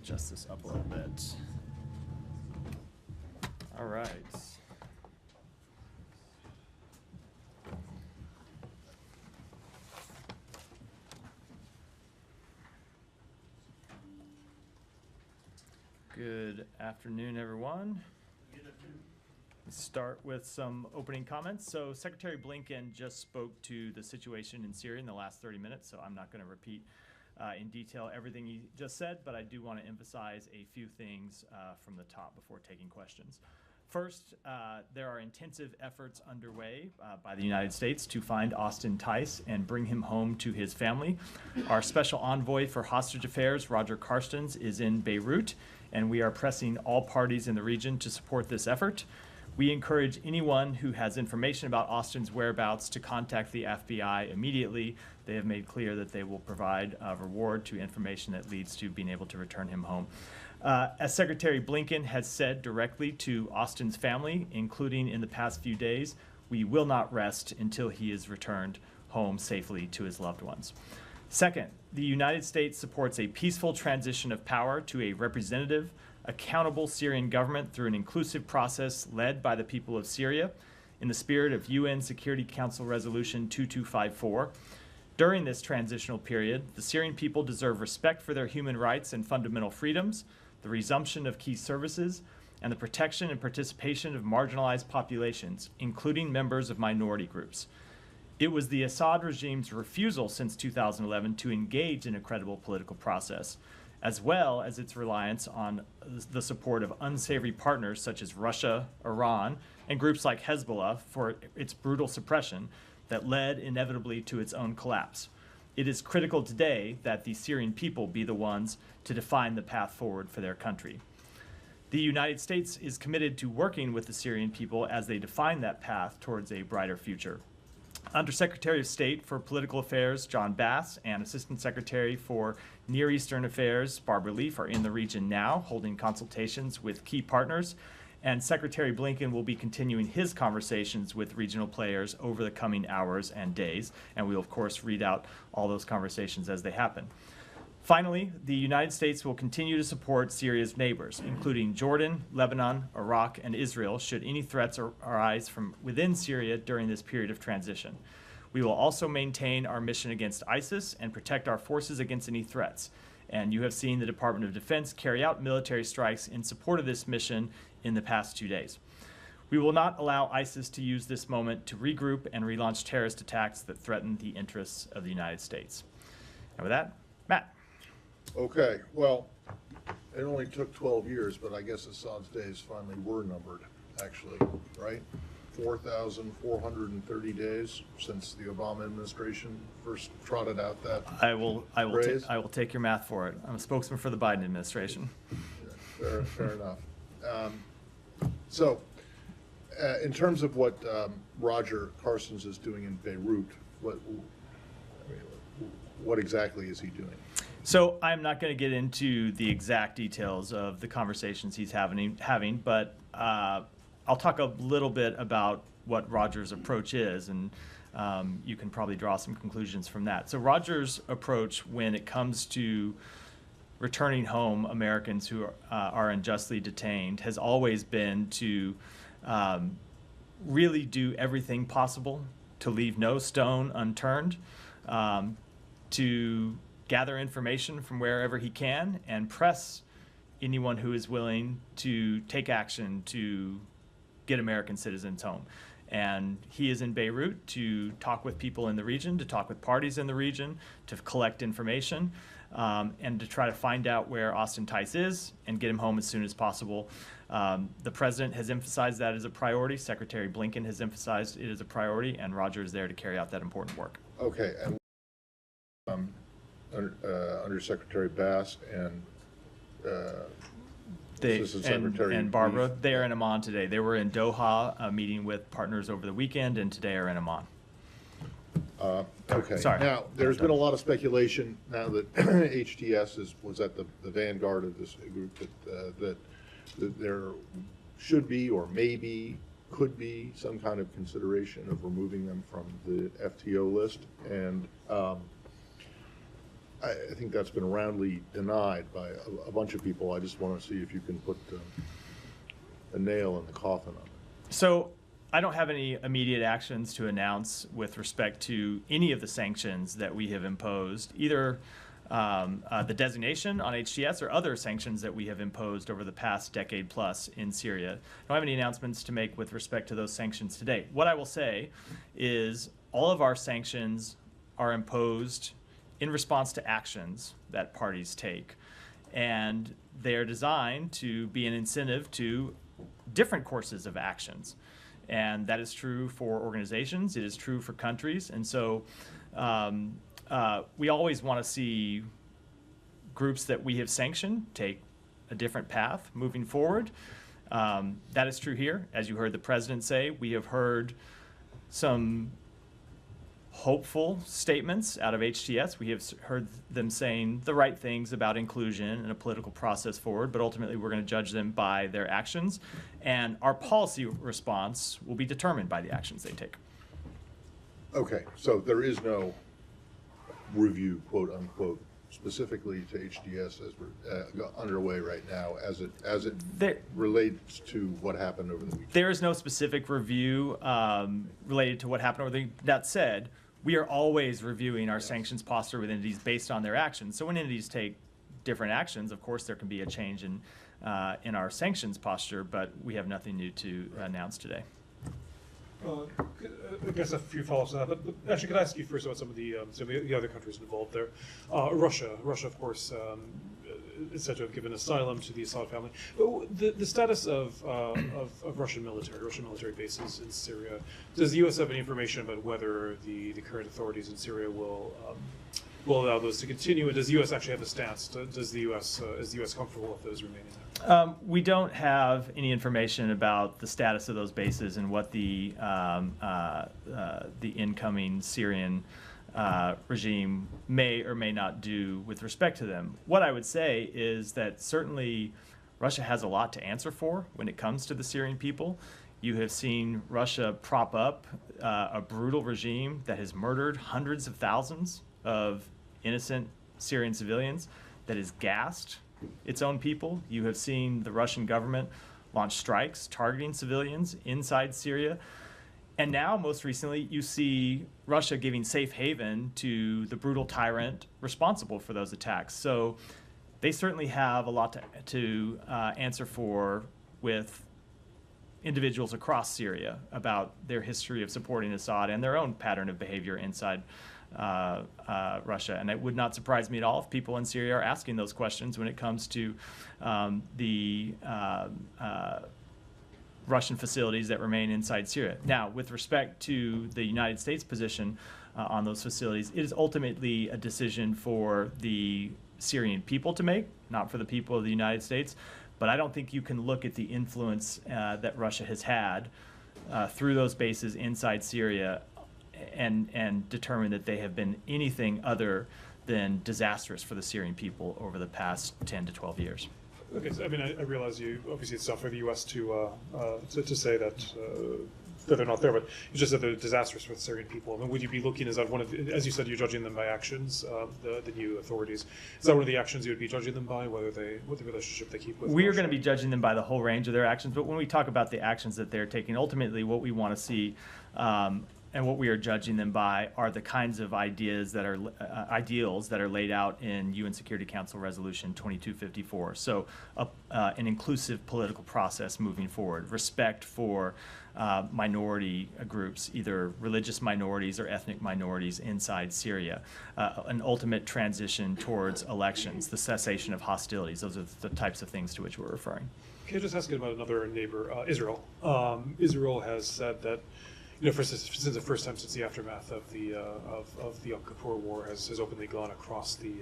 adjust this up a little bit. All right. Good afternoon, everyone. Let's start with some opening comments. So Secretary Blinken just spoke to the situation in Syria in the last 30 minutes, so I'm not going to repeat in detail everything he just said, but I do want to emphasize a few things from the top before taking questions. First, there are intensive efforts underway by the United States to find Austin Tice and bring him home to his family. Our special envoy for hostage affairs, Roger Carstens, is in Beirut, and we are pressing all parties in the region to support this effort. We encourage anyone who has information about Austin's whereabouts to contact the FBI immediately. They have made clear that they will provide a reward to information that leads to being able to return him home. As Secretary Blinken has said directly to Austin's family, including in the past few days, we will not rest until he is returned home safely to his loved ones. Second, the United States supports a peaceful transition of power to a representative, accountable Syrian government through an inclusive process led by the people of Syria in the spirit of UN Security Council Resolution 2254. During this transitional period, the Syrian people deserve respect for their human rights and fundamental freedoms, the resumption of key services, and the protection and participation of marginalized populations, including members of minority groups. It was the Assad regime's refusal since 2011 to engage in a credible political process, as well as its reliance on the support of unsavory partners such as Russia, Iran, and groups like Hezbollah for its brutal suppression that led inevitably to its own collapse. It is critical today that the Syrian people be the ones to define the path forward for their country. The United States is committed to working with the Syrian people as they define that path towards a brighter future. Undersecretary of State for Political Affairs John Bass and Assistant Secretary for Near Eastern Affairs Barbara Leaf are in the region now, holding consultations with key partners, and Secretary Blinken will be continuing his conversations with regional players over the coming hours and days, and we will, of course, read out all those conversations as they happen. Finally, the United States will continue to support Syria's neighbors, including Jordan, Lebanon, Iraq, and Israel, should any threats arise from within Syria during this period of transition. We will also maintain our mission against ISIS and protect our forces against any threats. And you have seen the Department of Defense carry out military strikes in support of this mission in the past 2 days. We will not allow ISIS to use this moment to regroup and relaunch terrorist attacks that threaten the interests of the United States. And with that, Matt. Okay, well, it only took 12 years, but I guess Assad's days finally were numbered, actually, right? 4,430 days since the Obama administration first trotted out that I will take your math for it. I'm a spokesman for the Biden administration. Yeah, fair enough. So, in terms of what Roger Carstens is doing in Beirut, what exactly is he doing? So I'm not going to get into the exact details of the conversations he's having, but I'll talk a little bit about what Roger's approach is, and you can probably draw some conclusions from that. So Roger's approach when it comes to returning home Americans who are unjustly detained has always been to really do everything possible to leave no stone unturned, to gather information from wherever he can and press anyone who is willing to take action to get American citizens home. And he is in Beirut to talk with people in the region, to talk with parties in the region, to collect information, and to try to find out where Austin Tice is and get him home as soon as possible. The president has emphasized that as a priority. Secretary Blinken has emphasized it as a priority, and Roger is there to carry out that important work. Okay, and Undersecretary Bass and Assistant Secretary and Barbara, Leaf. They are in Amman today. They were in Doha meeting with partners over the weekend, and today are in Amman. Okay. Sorry. Now, there's been a lot of speculation now that HTS was at the vanguard of this group that there should be or maybe could be some kind of consideration of removing them from the FTO list. And I think that's been roundly denied by a bunch of people. I just want to see if you can put a nail in the coffin on it. So I don't have any immediate actions to announce with respect to any of the sanctions that we have imposed, either the designation on HTS or other sanctions that we have imposed over the past decade plus in Syria. I don't have any announcements to make with respect to those sanctions today. What I will say is all of our sanctions are imposed in response to actions that parties take, and they are designed to be an incentive to different courses of actions. And that is true for organizations, it is true for countries. And so we always want to see groups that we have sanctioned take a different path moving forward. That is true here. As you heard the president say, we have heard some hopeful statements out of HTS. We have heard them saying the right things about inclusion and a political process forward, but ultimately we're going to judge them by their actions, and our policy response will be determined by the actions they take. Okay, so there is no review, quote unquote, specifically to HDS as we're underway right now, as it relates to what happened over the weekend. There is no specific review related to what happened over the weekend. That said, we are always reviewing our sanctions posture with entities based on their actions. So when entities take different actions, of course there can be a change in our sanctions posture, but we have nothing new to announce today. I guess a few follow-ups on that, but actually, could I ask you first about some of the other countries involved there? Russia, of course, is said to have given asylum to the Assad family. But the status of Russian military bases in Syria. Does the U.S. have any information about whether the current authorities in Syria will allow those to continue? And does the U.S. actually have a stance? Is the U.S. comfortable with those remaining there? We don't have any information about the status of those bases and what the incoming Syrian regime may or may not do with respect to them. What I would say is that certainly Russia has a lot to answer for when it comes to the Syrian people. You have seen Russia prop up a brutal regime that has murdered hundreds of thousands of innocent Syrian civilians, that has gassed its own people. You have seen the Russian government launch strikes targeting civilians inside Syria. And now, most recently, you see Russia giving safe haven to the brutal tyrant responsible for those attacks. So they certainly have a lot to answer for with individuals across Syria about their history of supporting Assad and their own pattern of behavior inside Russia. And it would not surprise me at all if people in Syria are asking those questions when it comes to the Russian facilities that remain inside Syria. Now, with respect to the United States position on those facilities, it is ultimately a decision for the Syrian people to make, not for the people of the United States. But I don't think you can look at the influence that Russia has had through those bases inside Syria and determine that they have been anything other than disastrous for the Syrian people over the past 10 to 12 years. Okay, so I mean, I realize obviously it's tough for the U.S. to say that they're not there, but you just said they're disastrous for the Syrian people. I mean, would you be looking, is that one of the, as you said, you're judging them by actions, the new authorities. Is that one of the actions you would be judging them by, what the relationship they keep with We are Russia? going to be judging them by the whole range of their actions, but when we talk about the actions that they're taking, ultimately what we want to see and what we are judging them by are the kinds of ideas that are ideals that are laid out in UN Security Council Resolution 2254. So an inclusive political process moving forward, respect for minority groups, either religious minorities or ethnic minorities inside Syria, an ultimate transition towards elections, the cessation of hostilities. Those are the types of things to which we're referring. Can I just ask you about another neighbor, Israel? Israel has said that, since the first time since the aftermath of the Yom Kippur War has openly gone across the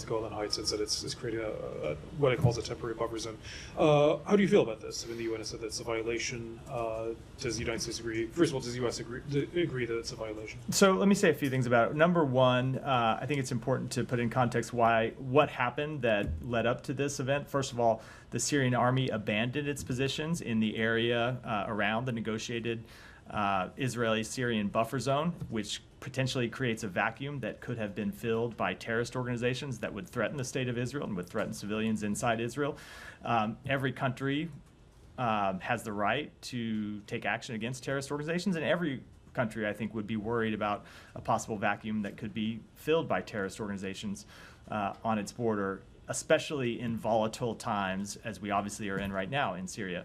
Golan Heights and said it's creating what it calls a temporary buffer zone. How do you feel about this? I mean, the UN has said that it's a violation. Does the United States agree? First of all, does the U.S. agree that it's a violation? So let me say a few things about it. Number one, I think it's important to put in context what happened that led up to this event. First of all, the Syrian army abandoned its positions in the area around the negotiated Israeli-Syrian buffer zone, which potentially creates a vacuum that could have been filled by terrorist organizations that would threaten the state of Israel and would threaten civilians inside Israel. Every country has the right to take action against terrorist organizations, and every country, I think, would be worried about a possible vacuum that could be filled by terrorist organizations on its border, especially in volatile times, as we obviously are in right now in Syria.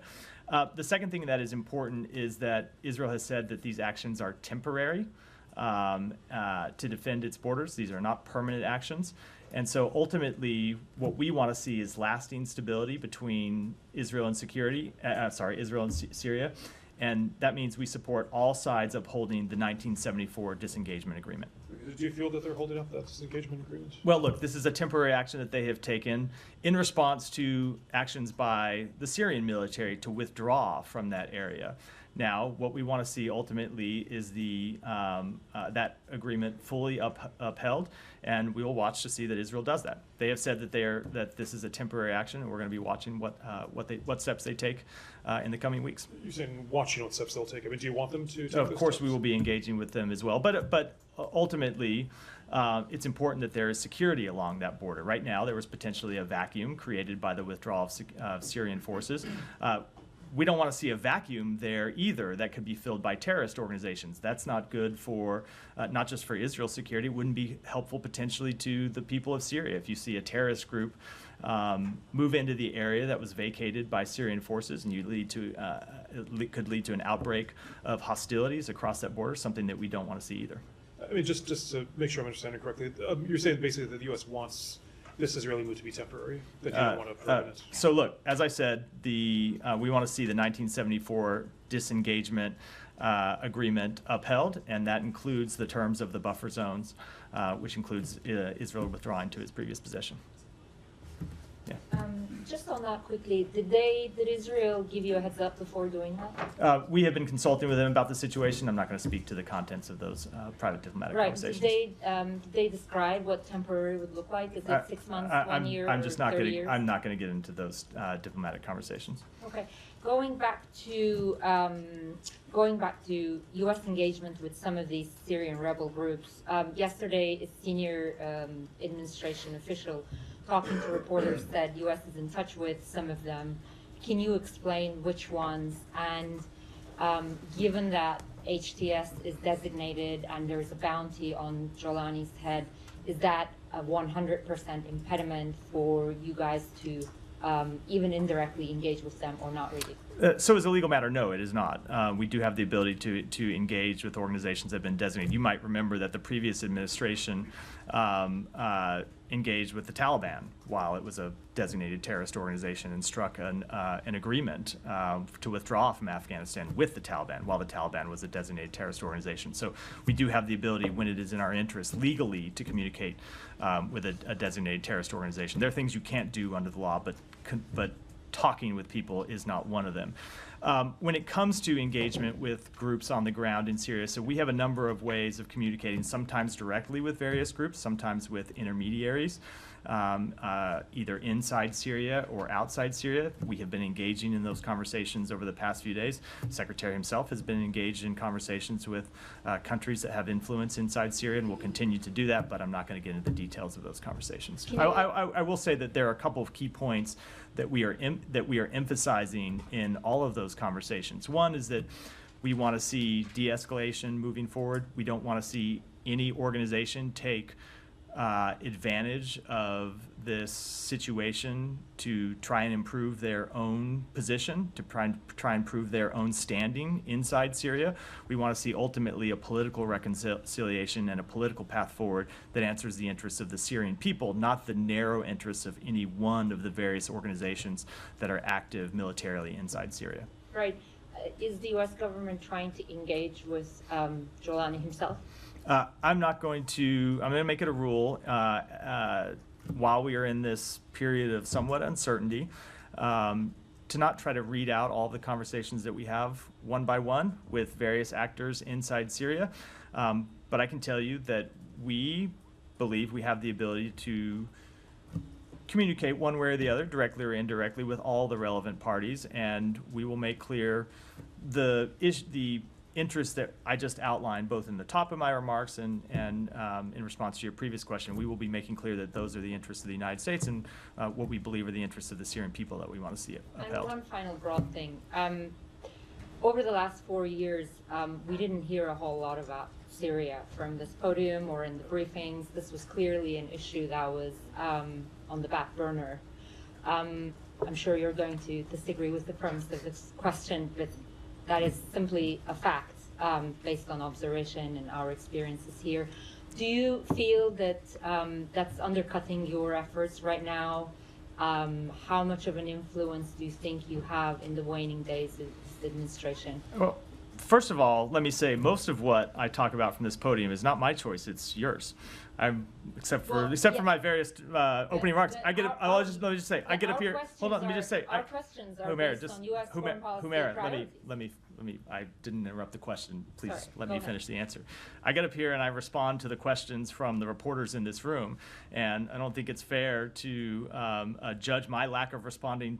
The second thing that is important is that Israel has said that these actions are temporary to defend its borders. These are not permanent actions. And so ultimately, what we want to see is lasting stability between Israel and Israel and Syria. And that means we support all sides upholding the 1974 disengagement agreement. Do you feel that they're holding up that disengagement agreement? Well, look, this is a temporary action that they have taken in response to actions by the Syrian military to withdraw from that area. Now, what we want to see ultimately is that agreement fully upheld, and we will watch to see that Israel does that. They have said that this is a temporary action, and we're going to be watching what steps they take in the coming weeks. You're saying watching what steps they'll take. I mean, do you want them to take Of those course, steps? we will be engaging with them as well, but ultimately, it's important that there is security along that border. Right now, there was potentially a vacuum created by the withdrawal of Syrian forces. We don't want to see a vacuum there either that could be filled by terrorist organizations. That's not good for, not just for Israel's security. It wouldn't be helpful potentially to the people of Syria. If you see a terrorist group move into the area that was vacated by Syrian forces, and it could lead to an outbreak of hostilities across that border, something that we don't want to see either. I mean, just to make sure I'm understanding correctly, you're saying basically that the U.S. wants this Israeli move to be temporary, that you don't want to permanent. So look, as I said, we want to see the 1974 disengagement agreement upheld, and that includes the terms of the buffer zones, which includes Israel withdrawing to its previous position. Yeah. Just on that quickly, did Israel give you a heads up before doing that? We have been consulting with them about the situation. I'm not going to speak to the contents of those private diplomatic conversations. Did they describe what temporary would look like? Is it 6 months, 1 year, I'm just not 30 years? I'm not going to get into those diplomatic conversations. Okay, going back to U.S. engagement with some of these Syrian rebel groups. Yesterday, a senior administration official talking to reporters said U.S. is in touch with some of them. Can you explain which ones? And given that HTS is designated and there's a bounty on Jolani's head, is that a 100% impediment for you guys to even indirectly engage with them, or not really? So as a legal matter, no, it is not. We do have the ability to engage with organizations that have been designated. You might remember that the previous administration engaged with the Taliban while it was a designated terrorist organization and struck an agreement to withdraw from Afghanistan with the Taliban while the Taliban was a designated terrorist organization. So we do have the ability, when it is in our interest legally, to communicate with a designated terrorist organization. There are things you can't do under the law, but talking with people is not one of them. When it comes to engagement with groups on the ground in Syria, so we have a number of ways of communicating, sometimes directly with various groups, sometimes with intermediaries, either inside Syria or outside Syria. We have been engaging in those conversations over the past few days. The Secretary himself has been engaged in conversations with countries that have influence inside Syria, and will continue to do that, but I'm not going to get into the details of those conversations. I will say that there are a couple of key points that we are emphasizing in all of those conversations. One is that we want to see de-escalation moving forward. We don't want to see any organization take advantage of this situation to try and improve their own position, to try and improve their own standing inside Syria. We want to see ultimately a political reconciliation and a political path forward that answers the interests of the Syrian people, not the narrow interests of any one of the various organizations that are active militarily inside Syria. Right. Is the U.S. government trying to engage with Jolani himself? I'm going to make it a rule while we are in this period of somewhat uncertainty to not try to read out all the conversations that we have one by one with various actors inside Syria. But I can tell you that we believe we have the ability to communicate one way or the other, directly or indirectly, with all the relevant parties, and we will make clear the interests that I just outlined, both in the top of my remarks and in response to your previous question, we will be making clear that those are the interests of the United States and what we believe are the interests of the Syrian people that we want to see upheld. And one final broad thing. Over the last 4 years, we didn't hear a whole lot about Syria from this podium or in the briefings. This was clearly an issue that was on the back burner. I'm sure you're going to disagree with the premise of this question, but that is simply a fact based on observation and our experiences here. Do you feel that that's undercutting your efforts right now? How much of an influence do you think you have in the waning days of this administration? Well, first of all, let me say most of what I talk about from this podium is not my choice; it's yours. Except for my various opening remarks. Let me just say, I get up here. Hold on, let me just say. Our questions are Humera, based on U.S. foreign policy priorities. let me. I didn't interrupt the question. Please Sorry, let go me ahead. finish the answer. I get up here and I respond to the questions from the reporters in this room, and I don't think it's fair to judge my lack of responding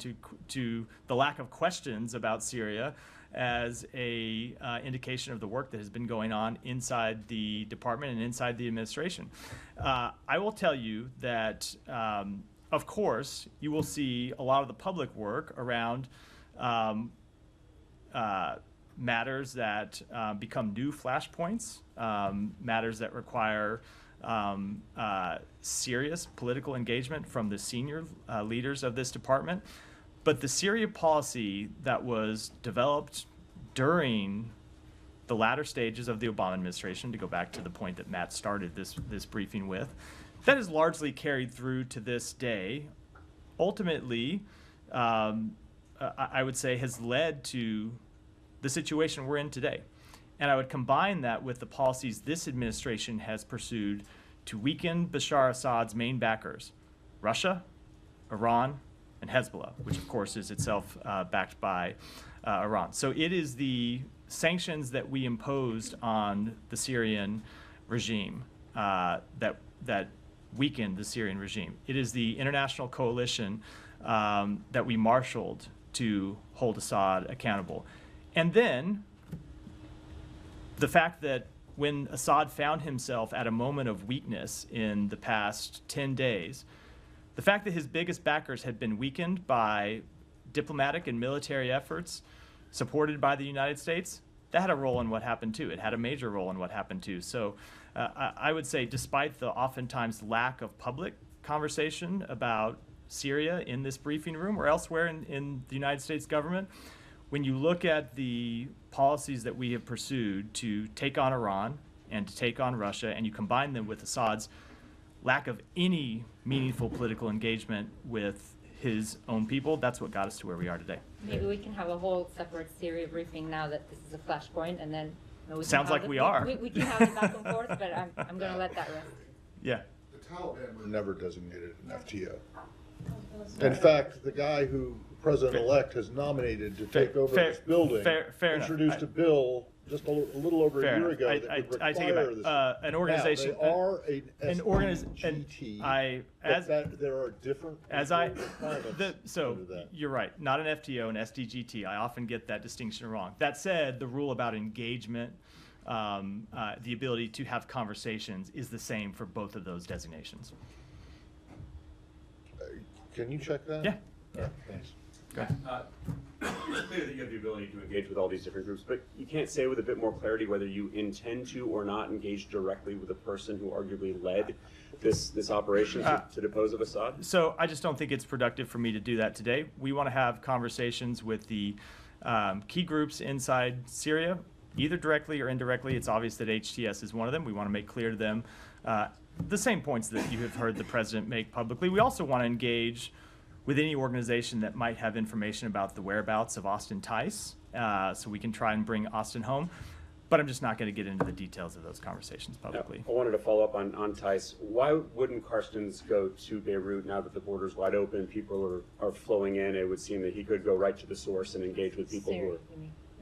to the lack of questions about Syria as a indication of the work that has been going on inside the department and inside the administration. I will tell you that, of course, you will see a lot of the public work around matters that become new flashpoints, matters that require serious political engagement from the senior leaders of this department. But the Syria policy that was developed during the latter stages of the Obama administration, to go back to the point that Matt started this briefing with, that is largely carried through to this day. Ultimately, I would say has led to the situation we're in today. And I would combine that with the policies this administration has pursued to weaken Bashar Assad's main backers, Russia, Iran, and Hezbollah, which of course is itself backed by Iran. So it is the sanctions that we imposed on the Syrian regime that weakened the Syrian regime. It is the international coalition that we marshaled to hold Assad accountable. And then the fact that when Assad found himself at a moment of weakness in the past 10 days, the fact that his biggest backers had been weakened by diplomatic and military efforts supported by the United States, that had a role in what happened too. It had a major role in what happened too. So I would say, despite the oftentimes lack of public conversation about Syria in this briefing room or elsewhere in the United States government, when you look at the policies that we have pursued to take on Iran and to take on Russia, and you combine them with Assad's lack of any meaningful political engagement with his own people, that's what got us to where we are today. Maybe we can have a whole separate Syria briefing now that this is a flashpoint, and then Sounds like we are. We can have it back and forth, but I'm going to let that rest. Yeah. The Taliban were never designated an FTO. In fact, the guy who President-elect has nominated to take over this building fair introduced enough. a bill just a little over a year ago that would I take it back. require this. An organization. Now, they are an SDGT, but there are different requirements so under that. you're right, not an FTO, an SDGT. I often get that distinction wrong. That said, the rule about engagement, the ability to have conversations, is the same for both of those designations. Can you check that? Yeah. All right, thanks. It's clear that you have the ability to engage with all these different groups, but you can't say with a bit more clarity whether you intend to or not engage directly with the person who arguably led this operation to depose of Assad? So I just don't think it's productive for me to do that today. We want to have conversations with the key groups inside Syria, either directly or indirectly. It's obvious that HTS is one of them. We want to make clear to them the same points that you have heard the president make publicly. We also want to engage with any organization that might have information about the whereabouts of Austin Tice, so we can try and bring Austin home. But I'm just not going to get into the details of those conversations publicly. I wanted to follow up on Tice. Why wouldn't Carstens go to Beirut now that the border's wide open, people are flowing in? It would seem that he could go right to the source and engage with people who are...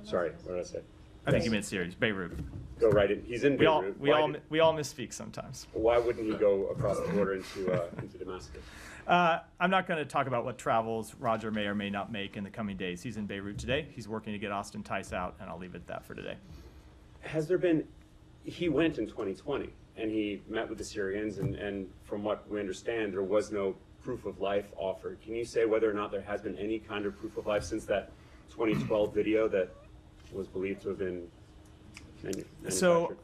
Sorry, what did I say? I think you meant Syria, Beirut. Go right in. He's in Beirut. We all misspeak sometimes. Why wouldn't he go across the border into Damascus? I'm not going to talk about what travels Roger may or may not make in the coming days. He's in Beirut today. He's working to get Austin Tice out, and I'll leave it at that for today. Has there been, he went in 2020 and he met with the Syrians, and from what we understand, there was no proof of life offered. Can you say whether or not there has been any kind of proof of life since that 2012 video that was believed to have been manufactured? So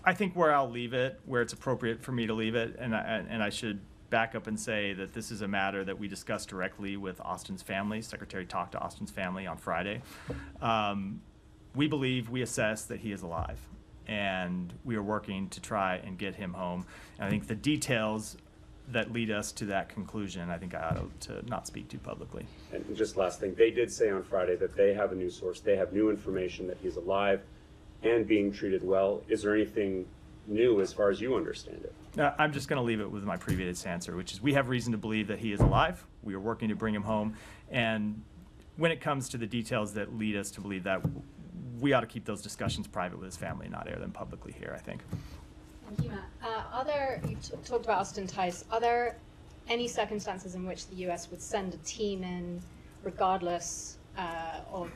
I think where I'll leave it, where it's appropriate for me to leave it, and I should back up and say that this is a matter that we discussed directly with Austin's family. Secretary talked to Austin's family on Friday. We assess that he is alive, and we are working to try and get him home. And I think the details that lead us to that conclusion, I think I ought to not speak to publicly. And just last thing, they did say on Friday that they have a new source, they have new information that he's alive and being treated well. Is there anything new as far as you understand it? I'm just going to leave it with my previous answer, which is we have reason to believe that he is alive. We are working to bring him home. And when it comes to the details that lead us to believe that, we ought to keep those discussions private with his family, not air them publicly here, I think. Thank you, Matt. You talked about Austin Tice. Are there any circumstances in which the U.S. would send a team in, regardless of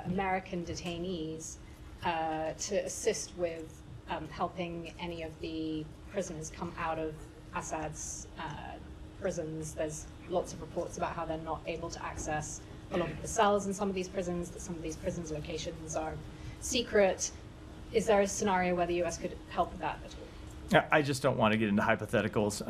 American detainees, to assist with helping any of the prisoners come out of Assad's prisons? There's lots of reports about how they're not able to access a lot of the cells in some of these prisons, that some of these prisons' locations are secret. Is there a scenario where the U.S. could help with that at all? I just don't want to get into hypotheticals.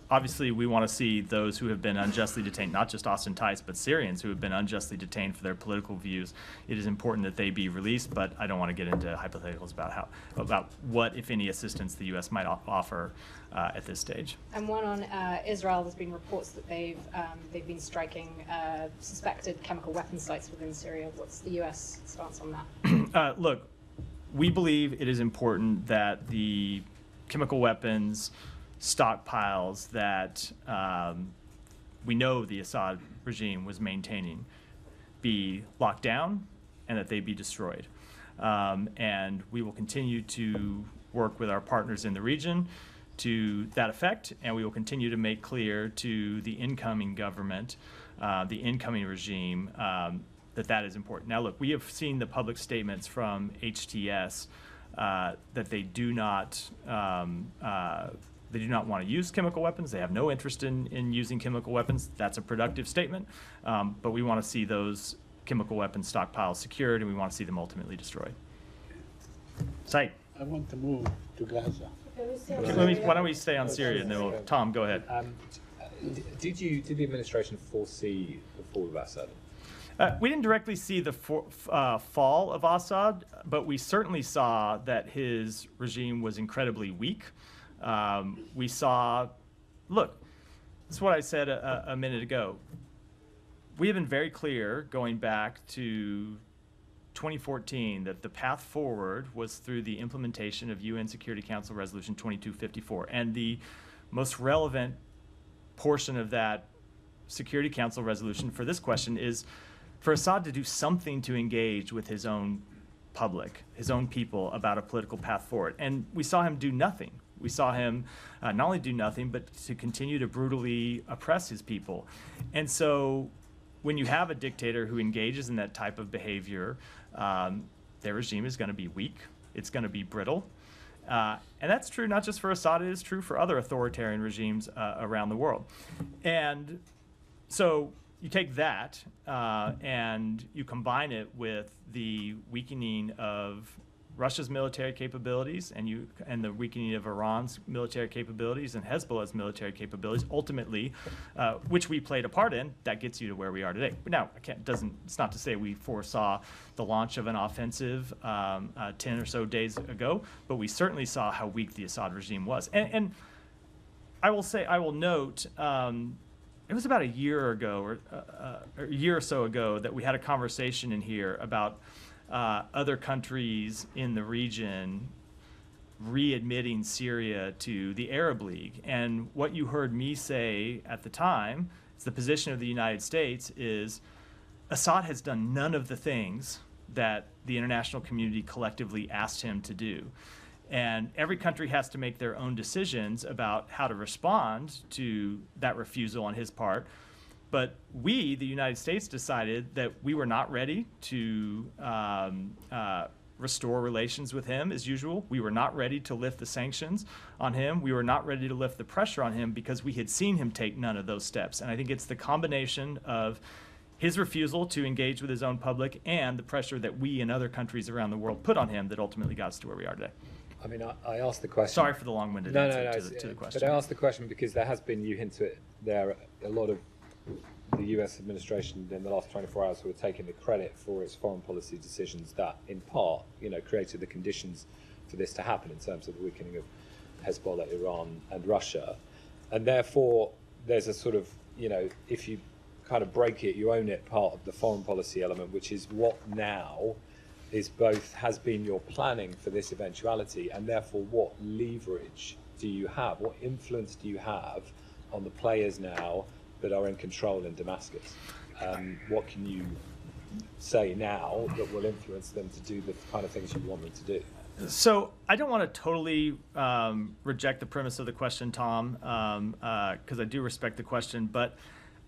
Obviously, we want to see those who have been unjustly detained, not just Austin Tice, but Syrians who have been unjustly detained for their political views. It is important that they be released, but I don't want to get into hypotheticals about what, if any, assistance the U.S. might offer at this stage. And one on Israel, there's been reports that they've been striking suspected chemical weapons sites within Syria. What's the U.S. stance on that? Look, we believe it is important that the chemical weapons stockpiles that we know the Assad regime was maintaining be locked down and that they be destroyed. And we will continue to work with our partners in the region to that effect, and we will continue to make clear to the incoming government, the incoming regime, that is important. Now, look, we have seen the public statements from HTS that they do not want to use chemical weapons. They have no interest in using chemical weapons. That's a productive statement, but we want to see those chemical weapons stockpiles secured, and we want to see them ultimately destroyed. Said. I want to move to Gaza. Why don't we stay on Syria, and then Tom, go ahead. Did the administration foresee the fall of Assad? We didn't directly see the fall of Assad, but we certainly saw that his regime was incredibly weak. We saw, look, that's what I said a minute ago. We have been very clear going back to 2014 that the path forward was through the implementation of UN Security Council Resolution 2254. And the most relevant portion of that Security Council resolution for this question is for Assad to do something to engage with his own public, his own people, about a political path forward. And we saw him do nothing. We saw him not only do nothing, but to continue to brutally oppress his people. And so when you have a dictator who engages in that type of behavior, their regime is going to be weak. It's going to be brittle. And that's true not just for Assad, it is true for other authoritarian regimes around the world. And so you take that and you combine it with the weakening of Russia's military capabilities and the weakening of Iran's military capabilities and Hezbollah's military capabilities, ultimately, which we played a part in, that gets you to where we are today. But now, it's not to say we foresaw the launch of an offensive 10 or so days ago, but we certainly saw how weak the Assad regime was. And I will note, it was about a year ago, or a year or so ago, that we had a conversation in here about other countries in the region readmitting Syria to the Arab League. And what you heard me say at the time is the position of the United States is Assad has done none of the things that the international community collectively asked him to do. And every country has to make their own decisions about how to respond to that refusal on his part. But we, the United States, decided that we were not ready to restore relations with him as usual. We were not ready to lift the sanctions on him. We were not ready to lift the pressure on him because we had seen him take none of those steps. And I think it's the combination of his refusal to engage with his own public and the pressure that we and other countries around the world put on him that ultimately got us to where we are today. I mean, I asked the question. Sorry for the long-winded answer to the question. But I asked the question because there has been, you hint to it there, a lot of the US administration in the last 24 hours who are taking the credit for its foreign policy decisions that, in part, created the conditions for this to happen in terms of the weakening of Hezbollah, Iran, and Russia. And therefore, there's a sort of, if you kind of break it, you own it, part of the foreign policy element, which is what now is both has been your planning for this eventuality, and therefore what leverage do you have, what influence do you have on the players now that are in control in Damascus? What can you say now that will influence them to do the kind of things you want them to do? So I don't want to totally reject the premise of the question, Tom, because I do respect the question, but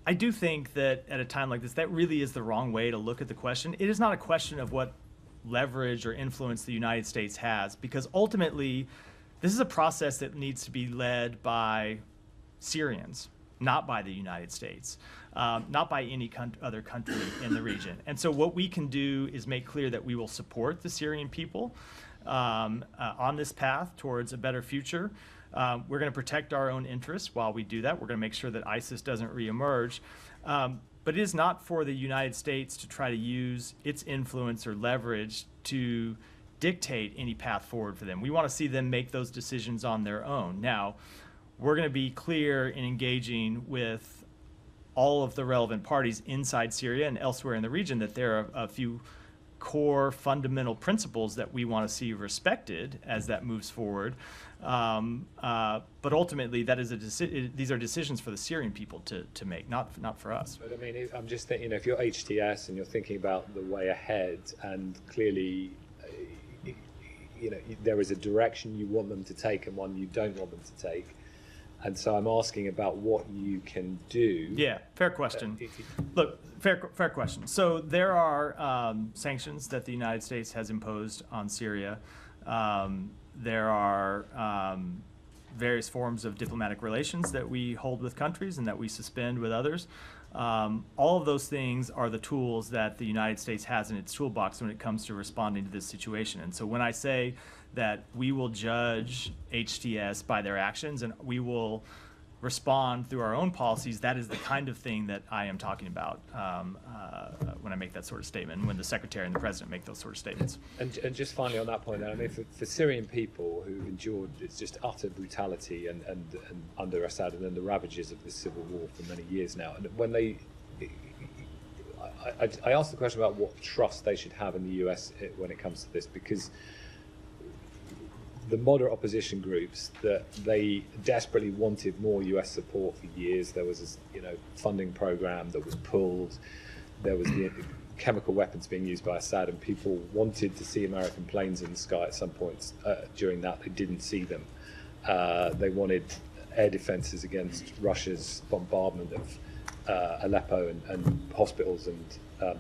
I do think that at a time like this, that really is the wrong way to look at the question. It is not a question of what leverage or influence the United States has, because ultimately this is a process that needs to be led by Syrians, not by the United States, not by any other country in the region. And so what we can do is make clear that we will support the Syrian people on this path towards a better future. We're going to protect our own interests while we do that. We're going to make sure that ISIS doesn't reemerge. But it is not for the United States to try to use its influence or leverage to dictate any path forward for them. We want to see them make those decisions on their own. Now, we're going to be clear in engaging with all of the relevant parties inside Syria and elsewhere in the region that there are a few core fundamental principles that we want to see respected as that moves forward. But ultimately, that is these are decisions for the Syrian people to make, not for us. But I mean, I'm just thinking, if you're HTS and you're thinking about the way ahead, and clearly, there is a direction you want them to take and one you don't want them to take. And so I'm asking about what you can do. Yeah, fair question. Look, fair question. So there are sanctions that the United States has imposed on Syria. There are various forms of diplomatic relations that we hold with countries and that we suspend with others. All of those things are the tools that the United States has in its toolbox when it comes to responding to this situation. And so when I say that we will judge HTS by their actions and we will respond through our own policies, that is the kind of thing that I am talking about when I make that sort of statement, when the Secretary and the President make those sort of statements. And just finally on that point, I mean, for Syrian people who've endured it's just utter brutality and under Assad and then the ravages of this civil war for many years now, and when they, I asked the question about what trust they should have in the US when it comes to this, because the moderate opposition groups, that they desperately wanted more US support for years. There was a funding program that was pulled. There was the chemical weapons being used by Assad, and people wanted to see American planes in the sky at some points during that. They didn't see them. They wanted air defenses against Russia's bombardment of Aleppo and hospitals and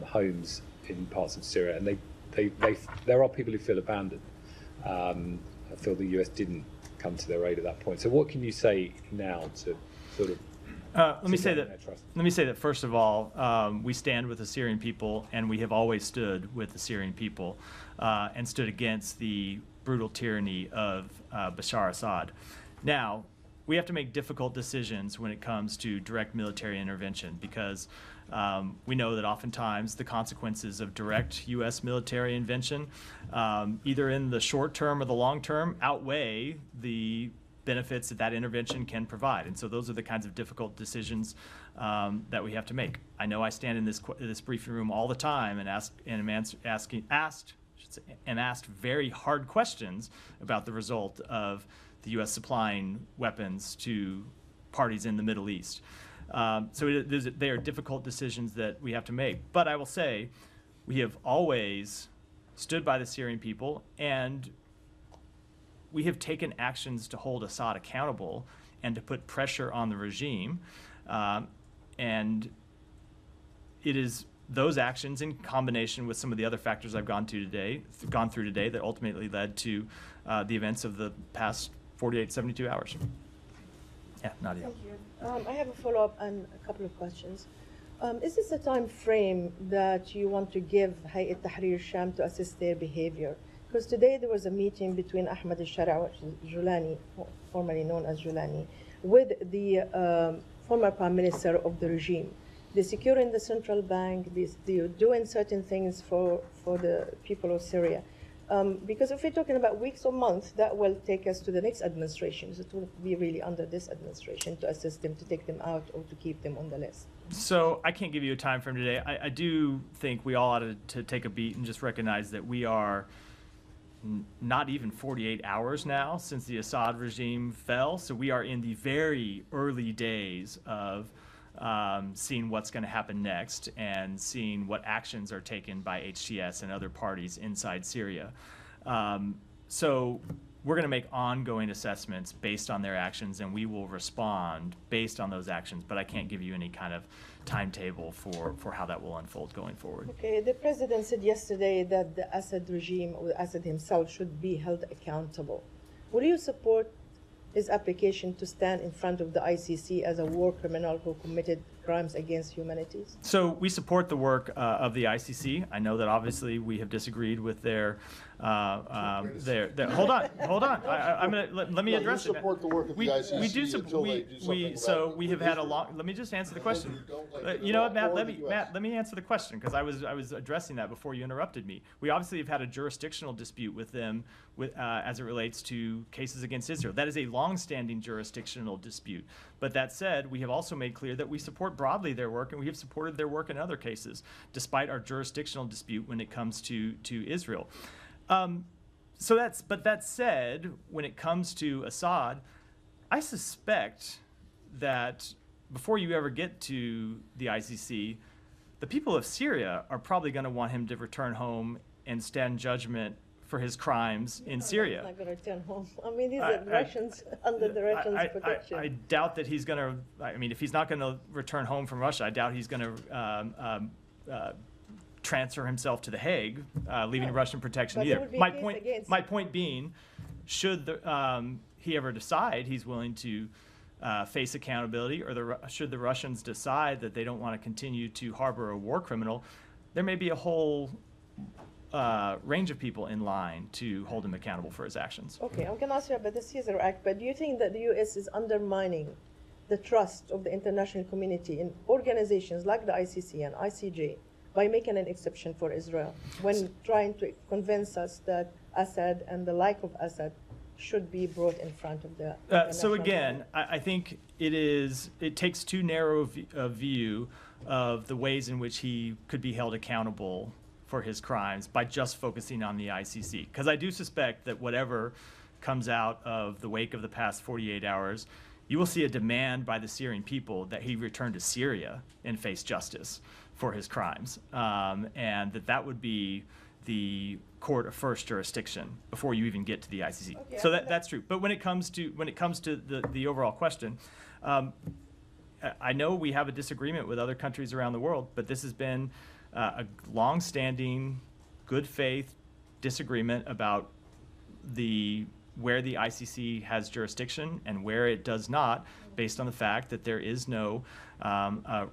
homes in parts of Syria. And there are people who feel abandoned. I feel the US didn't come to their aid at that point. So what can you say now to sort of let me say that first of all, we stand with the Syrian people, and we have always stood with the Syrian people and stood against the brutal tyranny of Bashar Assad. Now, we have to make difficult decisions when it comes to direct military intervention, because we know that oftentimes the consequences of direct U.S. military intervention, either in the short term or the long term, outweigh the benefits that intervention can provide. And so those are the kinds of difficult decisions that we have to make. I know I stand in this briefing room all the time and am asked very hard questions about the result of the U.S. supplying weapons to parties in the Middle East. So they are difficult decisions that we have to make. But I will say, we have always stood by the Syrian people, and we have taken actions to hold Assad accountable and to put pressure on the regime. And it is those actions in combination with some of the other factors I've gone through today that ultimately led to the events of the past 48, 72 hours. Yeah, Nadia. Thank you. I have a follow-up and a couple of questions. Is this a time frame that you want to give Hayat Tahrir Sham to assess their behavior? Because today there was a meeting between Ahmed al-Shara, which is Julani, formerly known as Julani, with the former prime minister of the regime. They're securing the central bank, they're doing certain things for the people of Syria. Because if we're talking about weeks or months, that will take us to the next administration. So it will be really under this administration to assist them, to take them out, or to keep them on the list. So I can't give you a time frame today. I do think we all ought to take a beat and just recognize that we are not even 48 hours now since the Assad regime fell. So we are in the very early days of seeing what's going to happen next and seeing what actions are taken by HTS and other parties inside Syria. So we're going to make ongoing assessments based on their actions, and we will respond based on those actions, but I can't give you any kind of timetable for how that will unfold going forward. Okay, the president said yesterday that the Assad regime, or Assad himself, should be held accountable. Will you support his application to stand in front of the ICC as a war criminal who committed crimes against humanity? So we support the work of the ICC. I know that obviously we have disagreed with their hold on. I'm gonna let me address it. You support the work of the ICC We do until they do something so about it. we have had a long. Let me just answer the question. You know what, Matt? Let me answer the question, because I was addressing that before you interrupted me. We obviously have had a jurisdictional dispute with them as it relates to cases against Israel. That is a long-standing jurisdictional dispute. But that said, we have also made clear that we support broadly their work, and we have supported their work in other cases, despite our jurisdictional dispute when it comes to Israel. But that said, when it comes to Assad, I suspect that before you ever get to the ICC, the people of Syria are probably going to want him to return home and stand judgment for his crimes in Syria. He's not going to return home. I mean, these are Russians under the Russians' protection. I doubt that he's going to. I mean, if he's not going to return home from Russia, I doubt he's going to transfer himself to The Hague, leaving Russian protection But either. there would be My point being, should he ever decide he's willing to face accountability, or should the Russians decide that they don't want to continue to harbor a war criminal, there may be a whole range of people in line to hold him accountable for his actions. Okay, I'm going to ask you about the Caesar Act, but do you think that the U.S. is undermining the trust of the international community in organizations like the ICC and ICJ by making an exception for Israel when trying to convince us that Assad and the like of Assad should be brought in front of the So again, I think it takes too narrow a view of the ways in which he could be held accountable for his crimes by just focusing on the ICC. Because I do suspect that whatever comes out of the wake of the past 48 hours, you will see a demand by the Syrian people that he return to Syria and face justice for his crimes, and that would be the court of first jurisdiction before you even get to the ICC. Okay, so that's true. But when it comes to the overall question, I know we have a disagreement with other countries around the world, but this has been a long-standing, good faith disagreement about where the ICC has jurisdiction and where it does not, based on the fact that there is no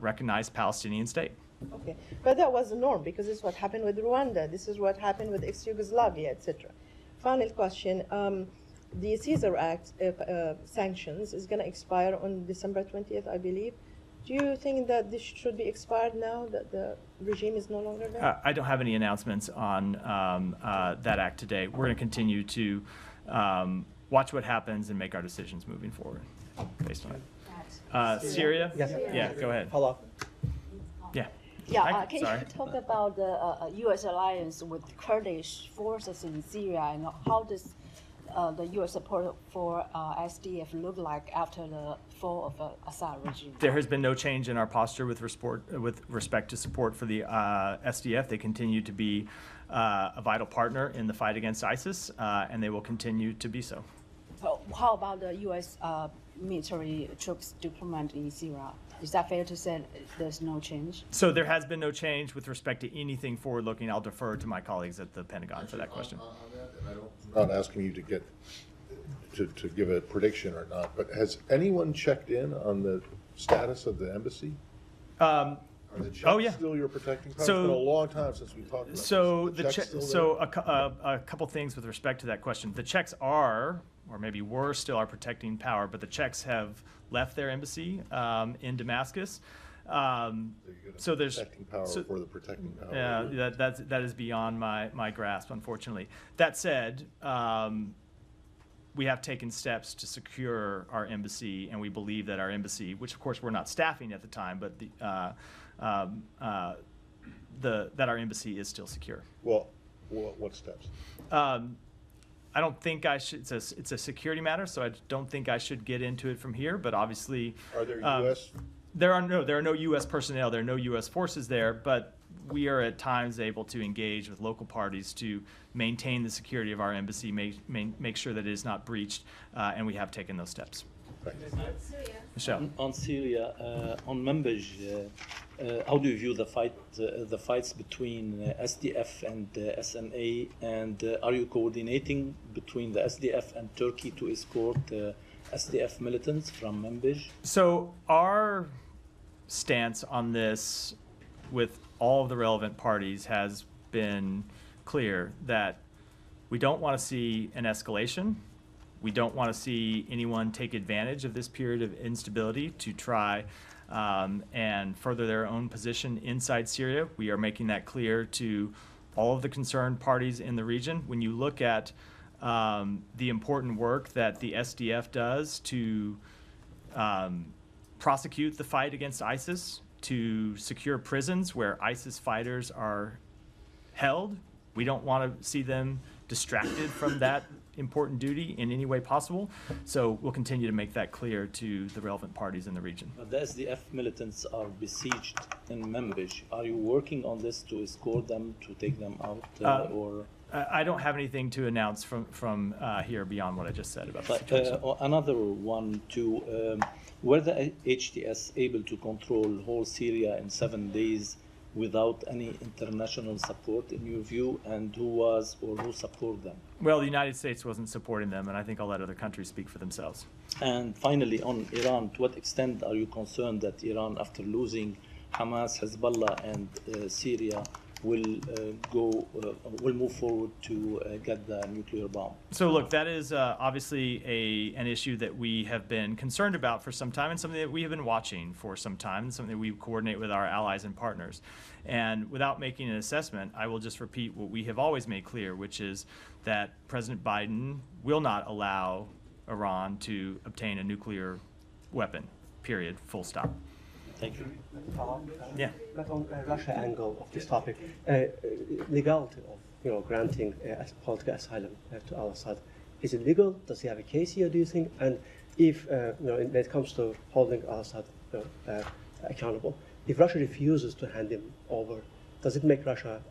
recognized Palestinian state. Okay, but that was the norm, because this is what happened with Rwanda, this is what happened with ex-Yugoslavia, etc. Final question, the Caesar Act sanctions is going to expire on December 20th, I believe. Do you think that this should be expired now, that the regime is no longer there? I don't have any announcements on that act today. We're going to continue to watch what happens and make our decisions moving forward based on it. Syria? Yes. Yeah, go ahead. Hello. Yeah. Yeah, can you talk about the U.S. alliance with Kurdish forces in Syria, and how does the U.S. support for SDF look like after the fall of the Assad regime? There has been no change in our posture with respect to support for the SDF. They continue to be a vital partner in the fight against ISIS, and they will continue to be so. So how about the U.S. military troops deployment in Syria. Is that fair to say there's no change? So there has been no change with respect to anything forward-looking. I'll defer to my colleagues at the Pentagon for that question. On that, and I'm not asking you to get to give a prediction or not, but has anyone checked in on the status of the embassy? Are the checks oh, yeah. still your protecting power? So- it's been a long time since we talked about So this. the checks still a couple things with respect to that question. The Czechs are, or maybe were still our protecting power, but the Czechs have left their embassy in Damascus. there? You're gonna So there's protecting power so- for the protecting power. Yeah, that is beyond my grasp, unfortunately. That said, we have taken steps to secure our embassy, and we believe that our embassy, which of course we're not staffing at the time, but that our embassy is still secure. Well, what steps? I don't think I should. It's a security matter, so I don't think I should get into it from here. But obviously, Are there U.S.? there are no U.S. personnel. There are no U.S. forces there, but we are at times able to engage with local parties to maintain the security of our embassy, make sure that it is not breached, and we have taken those steps. Michelle. On Syria, on Manbij, how do you view the fights between SDF and SNA, and are you coordinating between the SDF and Turkey to escort SDF militants from Manbij? So our stance on this with all of the relevant parties has been clear that we don't want to see an escalation. We don't want to see anyone take advantage of this period of instability to try and further their own position inside Syria. We are making that clear to all of the concerned parties in the region. When you look at the important work that the SDF does to prosecute the fight against ISIS, to secure prisons where ISIS fighters are held, we don't want to see them distracted from that important duty in any way possible. So we'll continue to make that clear to the relevant parties in the region. But the SDF militants are besieged in Manbij. Are you working on this to escort them, to take them out, or? I don't have anything to announce from here beyond what I just said about the But situation. another one too. Were the HTS able to control whole Syria in 7 days without any international support, in your view? And who was or who supported them? Well, the United States wasn't supporting them, and I think I'll let other countries speak for themselves. And finally, on Iran, to what extent are you concerned that Iran, after losing Hamas, Hezbollah, and Syria, will move forward to get the nuclear bomb? So look, that is obviously an issue that we have been concerned about for some time, and something that we have been watching for some time, and something that we coordinate with our allies and partners. And without making an assessment, I will just repeat what we have always made clear, which is that President Biden will not allow Iran to obtain a nuclear weapon, period, full stop. Thank you. Yeah. But on Russia angle of this topic, legality of granting political asylum to al-Assad, is it legal? Does he have a case here? Do you think? And if when it comes to holding al-Assad accountable, if Russia refuses to hand him over, does it make Russia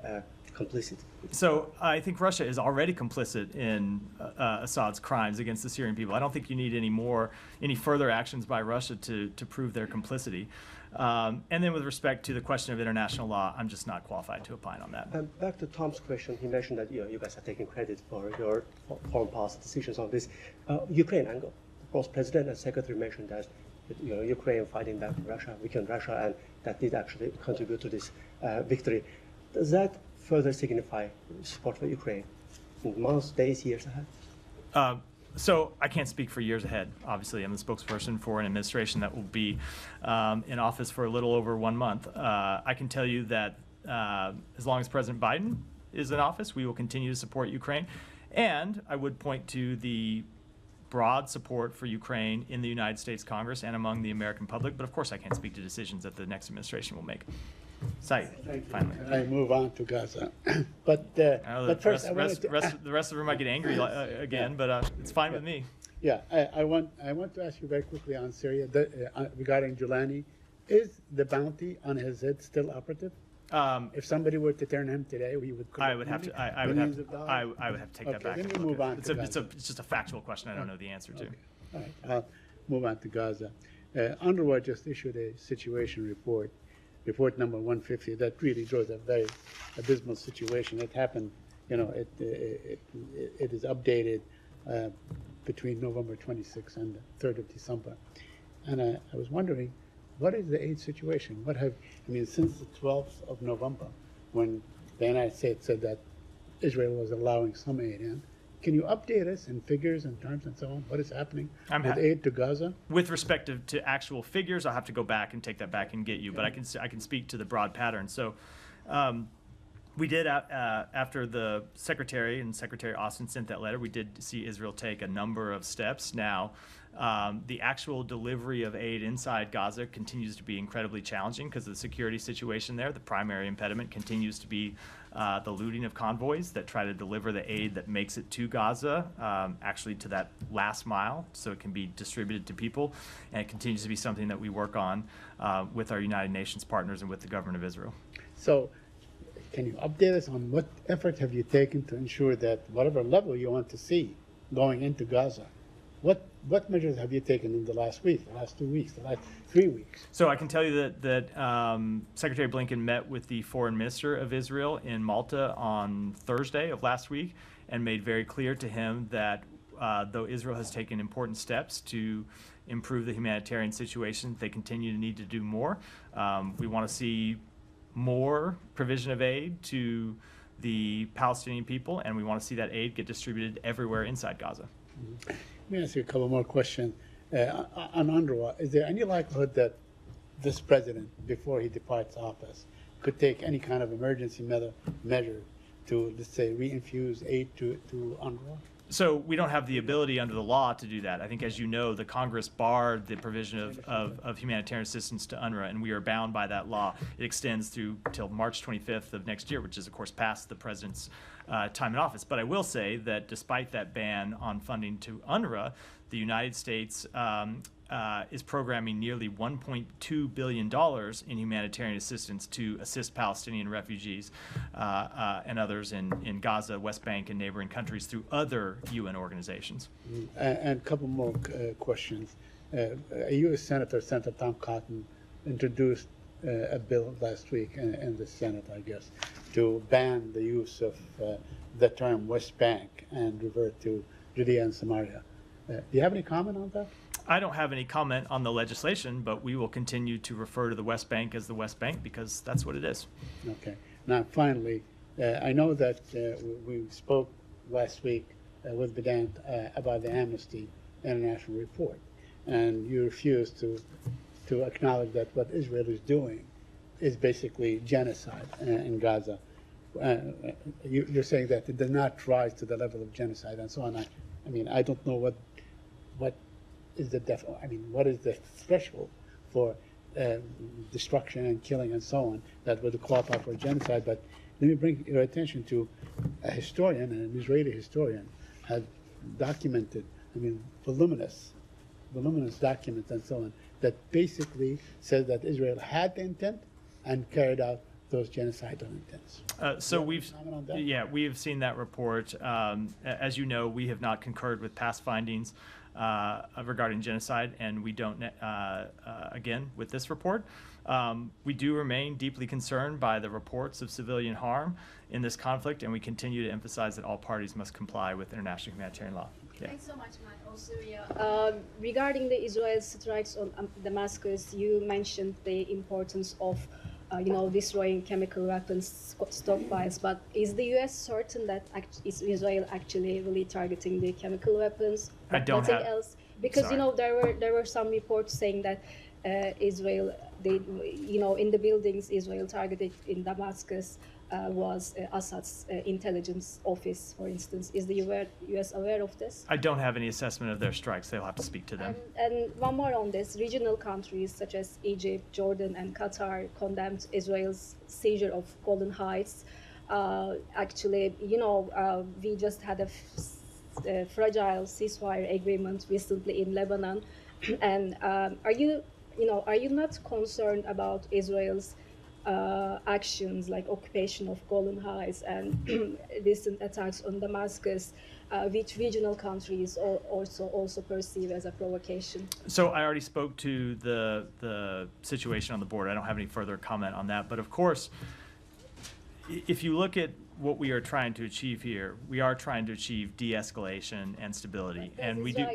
complicit? So I think Russia is already complicit in Assad's crimes against the Syrian people. I don't think you need any further actions by Russia to prove their complicity. And then with respect to the question of international law, I'm just not qualified to opine on that. Back to Tom's question, he mentioned that you guys are taking credit for your foreign policy decisions on this. Ukraine angle. Both President and Secretary mentioned that Ukraine fighting back Russia, weakened Russia, and that did actually contribute to this victory. Does that further signify support for Ukraine in months, days, years ahead? So I can't speak for years ahead. Obviously, I'm the spokesperson for an administration that will be in office for a little over 1 month. I can tell you that as long as President Biden is in office, we will continue to support Ukraine. And I would point to the broad support for Ukraine in the United States Congress and among the American public. But of course, I can't speak to decisions that the next administration will make. Saeed, finally. I move on to Gaza. But first, the rest of them might get angry again, but it's fine with me. Yeah, I want to ask you very quickly on Syria regarding Julani. Is the bounty on his head still operative? If somebody were to turn him today, we would. I would have to take that back. Then we move on. It's just a factual question. I don't know the answer to. All right. move on to Gaza. UNRWA just issued a situation report, report number 150, that really draws a very abysmal situation. It happened, it is updated between November 26th and the 3rd of December. And I was wondering, what is the aid situation? Since the 12th of November, when the United States said that Israel was allowing some aid in, can you update us in figures and terms and so on? What is happening with aid to Gaza? With respect to actual figures, I'll have to go back and take that back and get you, but I can speak to the broad pattern. So we did, after the Secretary and Secretary Austin sent that letter, we did see Israel take a number of steps. Now, the actual delivery of aid inside Gaza continues to be incredibly challenging because of the security situation there. The primary impediment continues to be the looting of convoys that try to deliver the aid that makes it to Gaza, actually to that last mile, so it can be distributed to people. And it continues to be something that we work on with our United Nations partners and with the government of Israel. So, can you update us on what effort have you taken to ensure that whatever level you want to see going into Gaza, what measures have you taken in the last week, the last 2 weeks, the last 3 weeks? So I can tell you that Secretary Blinken met with the foreign minister of Israel in Malta on Thursday of last week and made very clear to him that though Israel has taken important steps to improve the humanitarian situation, they continue to need to do more. We want to see more provision of aid to the Palestinian people, and we want to see that aid get distributed everywhere inside Gaza. Mm-hmm. Let me ask you a couple more questions. On UNRWA, is there any likelihood that this president, before he departs office, could take any kind of emergency measure to, let's say, reinfuse aid to UNRWA? So we don't have the ability under the law to do that. I think, as you know, the Congress barred the provision of humanitarian assistance to UNRWA, and we are bound by that law. It extends through till March 25th of next year, which is, of course, past the president's time in office. But I will say that despite that ban on funding to UNRWA, the United States is programming nearly $1.2 billion in humanitarian assistance to assist Palestinian refugees and others in Gaza, West Bank, and neighboring countries through other UN organizations. And a couple more questions. A U.S. Senator, Senator Tom Cotton, introduced a bill last week in the Senate, I guess, to ban the use of the term West Bank and revert to Judea and Samaria. Do you have any comment on that? I don't have any comment on the legislation, but we will continue to refer to the West Bank as the West Bank because that's what it is. Okay. Now, finally, I know that we spoke last week with Bedant about the Amnesty International report, and you refused to acknowledge that what Israel is doing is basically genocide in Gaza. You're saying that it did not rise to the level of genocide and so on. I mean, I don't know what is what is the threshold for destruction and killing and so on that would qualify for genocide? But let me bring your attention to a historian, an Israeli historian, had documented, voluminous documents and so on, that basically says that Israel had the intent and carried out those genocidal intents. So we have seen that report. As you know, we have not concurred with past findings regarding genocide, and we don't, again, with this report. We do remain deeply concerned by the reports of civilian harm in this conflict, and we continue to emphasize that all parties must comply with international humanitarian law. Yeah. Thanks so much, Matt. Also, regarding the Israel strikes on Damascus, you mentioned the importance of destroying chemical weapons stockpiles, but is the U.S. certain that is Israel actually really targeting the chemical weapons? I don't nothing have, else? Because sorry. there were some reports saying that Israel, in the buildings Israel targeted in Damascus was Assad's intelligence office, for instance. Is the U.S. aware of this? I don't have any assessment of their strikes. They'll have to speak to them. And one more on this. Regional countries such as Egypt, Jordan, and Qatar condemned Israel's seizure of Golan Heights. Actually, we just had a fragile ceasefire agreement recently in Lebanon. And are you not concerned about Israel's actions like occupation of Golan Heights and recent attacks on Damascus which regional countries also perceive as a provocation? So I already spoke to the situation on the board. I don't have any further comment on that. But of course, if you look at what we are trying to achieve here, we are trying to achieve de-escalation and stability. And we do.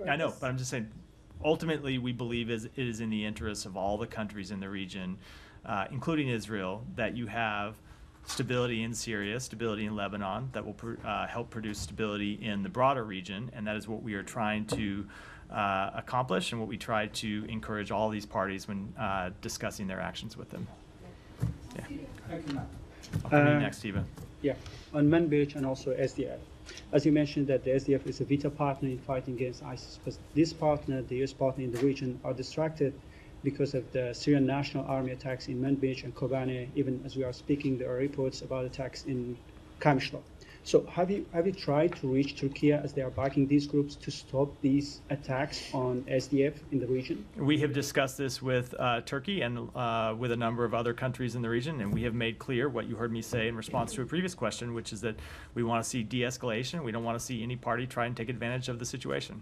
I know, but I'm just saying, ultimately, we believe it is in the interests of all the countries in the region, including Israel, that you have stability in Syria, stability in Lebanon, that will help produce stability in the broader region, and that is what we are trying to accomplish and what we try to encourage all these parties when discussing their actions with them. Yeah. Thank you, Matt. I'll come to you next, Eva. Yeah, on Manbij and also SDF. As you mentioned that the SDF is a vital partner in fighting against ISIS, but this partner, the US partner in the region, are distracted because of the Syrian National Army attacks in Manbij and Kobane. Even as we are speaking, there are reports about attacks in Kamishlo. So have you tried to reach Turkey as they are backing these groups to stop these attacks on SDF in the region? We have discussed this with Turkey and with a number of other countries in the region, and we have made clear what you heard me say in response to a previous question, which is that we want to see de-escalation. We don't want to see any party try and take advantage of the situation.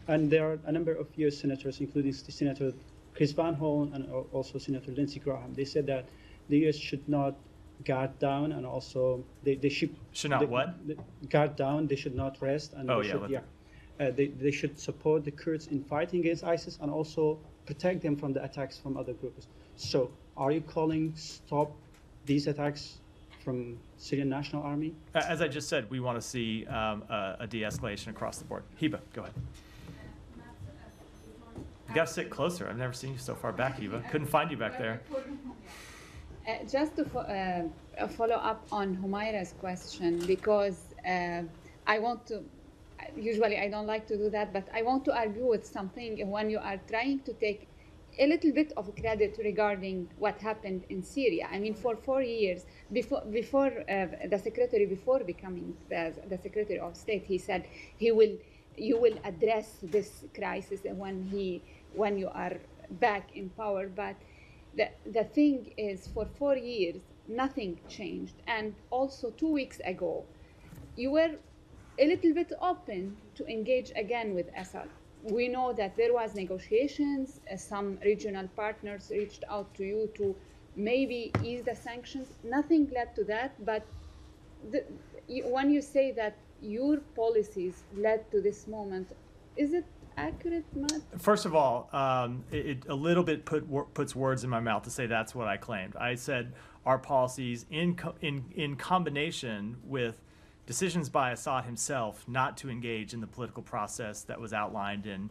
And there are a number of US senators, including Senator Chris Van Hollen and also Senator Lindsey Graham. They said that the US should not guard down, and also they should not guard down. They should not rest, and they should support the Kurds in fighting against ISIS and also protect them from the attacks from other groups. So, are you calling stop these attacks from Syrian National Army? As I just said, we want to see a de-escalation across the board. Hiba, go ahead. You got to sit closer. I've never seen you so far back, Hiba. Couldn't find you back there. Just to follow up on Humaira's question, because I want to, usually I don't like to do that, but I want to argue with something when you are trying to take a little bit of credit regarding what happened in Syria. I mean, for 4 years, before the secretary, before becoming the Secretary of State, he said you will address this crisis when you are back in power. But the thing is, for 4 years, nothing changed. And also 2 weeks ago, you were a little bit open to engage again with Assad. We know that there was negotiations. Some regional partners reached out to you to maybe ease the sanctions. Nothing led to that. But when you say that your policies led to this moment, is it accurate, Matt? First of all, it a little bit puts words in my mouth to say that's what I claimed. I said our policies in combination with decisions by Assad himself not to engage in the political process that was outlined in